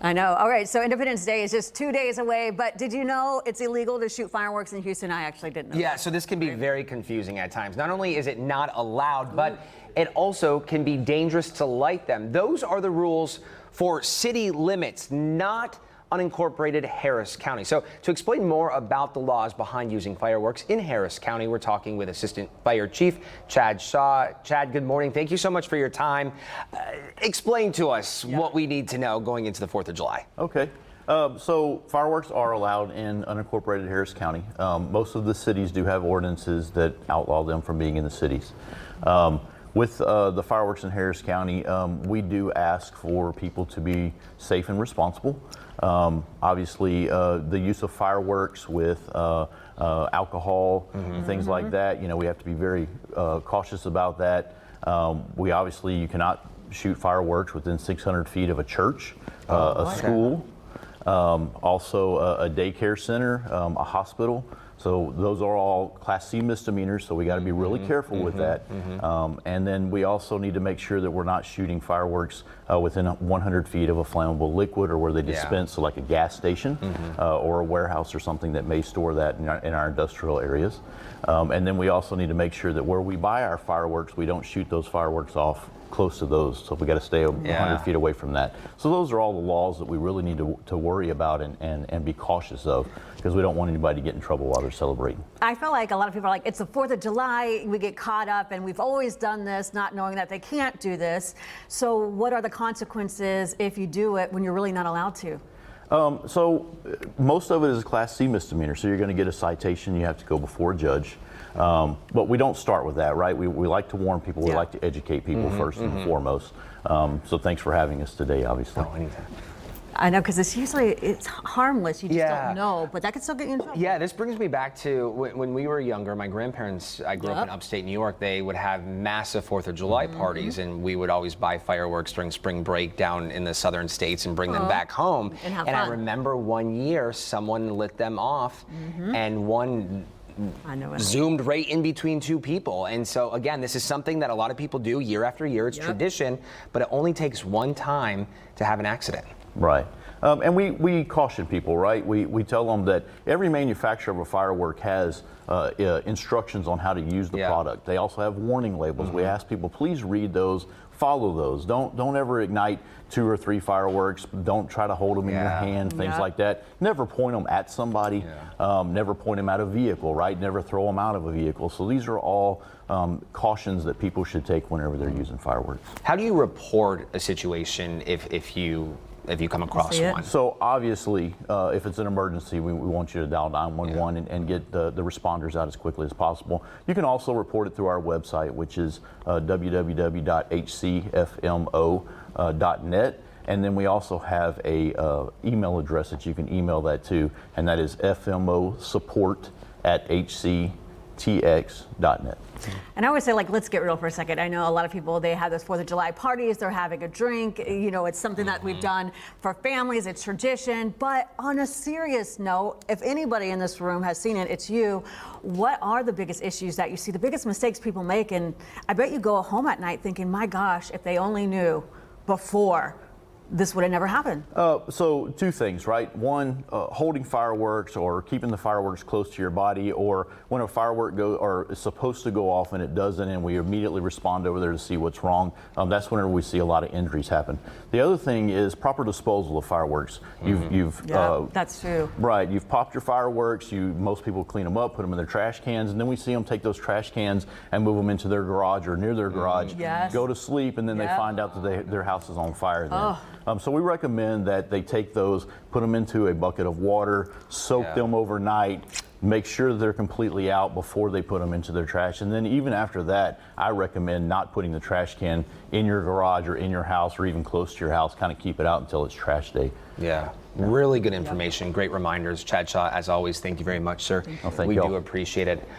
I know. All right, so Independence Day is just 2 days away, but did you know it's illegal to shoot fireworks in Houston? I actually didn't know. Yeah, so this can be very confusing at times. Not only is it not allowed, but it also can be dangerous to light them. Those are the rules for city limits, not unincorporated Harris County. So to explain more about the laws behind using fireworks in Harris County, we're talking with Assistant Fire Chief Chad Shaw. Chad, good morning. Thank you so much for your time. Explain to us what we need to know going into the 4th of July. Okay. So fireworks are allowed in unincorporated Harris County. Most of the cities do have ordinances that outlaw them from being in the cities. With the fireworks in Harris County, we do ask for people to be safe and responsible. Obviously, the use of fireworks with alcohol, things like that, we have to be very cautious about that. You cannot shoot fireworks within 600 feet of a church, a school, also a daycare center, a hospital. So those are all Class C misdemeanors, so we got to be really careful with that. And then we also need to make sure that we're not shooting fireworks within 100 feet of a flammable liquid or where they dispense, so like a gas station or a warehouse or something that may store that in our industrial areas. And then we also need to make sure that where we buy our fireworks, we don't shoot those fireworks off close to those, so we got to stay 100 feet away from that. So those are all the laws that we really need to worry about and be cautious of, because we don't want anybody to get in trouble while they're celebrating. I feel like a lot of people are like, it's the 4th of July, we get caught up, and we've always done this, not knowing that they can't do this. So what are the consequences if you do it when you're really not allowed to? So most of it is a Class C misdemeanor, so you're going to get a citation, you have to go before a judge. But we don't start with that, right? We like to warn people, we like to educate people first and foremost. So thanks for having us today, obviously. Oh, anytime. I know, because it's harmless, you just don't know, but that could still get you in trouble. Yeah, this brings me back to when we were younger. My grandparents, I grew up in upstate New York, they would have massive 4th of July parties, and we would always buy fireworks during spring break down in the southern states and bring them back home. And have fun. I fun. remember one year someone lit them off, and one zoomed right in between two people. And so again, this is something that a lot of people do year after year. It's tradition, but it only takes one time to have an accident. Right. And we caution people, right? We tell them that every manufacturer of a firework has instructions on how to use the product. They also have warning labels. We ask people, please read those, follow those. Don't ever ignite 2 or 3 fireworks. Don't try to hold them in your hand, things like that. Never point them at somebody. Never point them at a vehicle, right? Never throw them out of a vehicle. So these are all cautions that people should take whenever they're using fireworks. How do you report a situation if you come across one? So obviously, if it's an emergency, we want you to dial 911 and get the responders out as quickly as possible. You can also report it through our website, which is www.hcfmo.net. And then we also have a email address that you can email that to, and that is fmosupport@hctx.net. And I always say, like, let's get real for a second. I know a lot of people, they have those 4th of July parties, they're having a drink, it's something that we've done for families, it's tradition. But on a serious note, if anybody in this room has seen it, it's you. What are the biggest issues that you see, the biggest mistakes people make? And I bet you go home at night thinking, my gosh, if they only knew before, this would have never happened. So 2 things, right? One, holding fireworks or keeping the fireworks close to your body, or when a firework is supposed to go off and it doesn't, and we immediately respond over there to see what's wrong. That's whenever we see a lot of injuries happen. The other thing is proper disposal of fireworks. That's true. Right, you've popped your fireworks. Most people clean them up, put them in their trash cans, and then we see them take those trash cans and move them into their garage or near their garage, go to sleep, and then they find out that their house is on fire then. So we recommend that they take those, put them into a bucket of water, soak them overnight, make sure that they're completely out before they put them into their trash. And then even after that, I recommend not putting the trash can in your garage or in your house or even close to your house. Kind of keep it out until it's trash day. Really good information, great reminders. Chad Shaw, as always, thank you very much, sir. Well, thank we you. do appreciate it.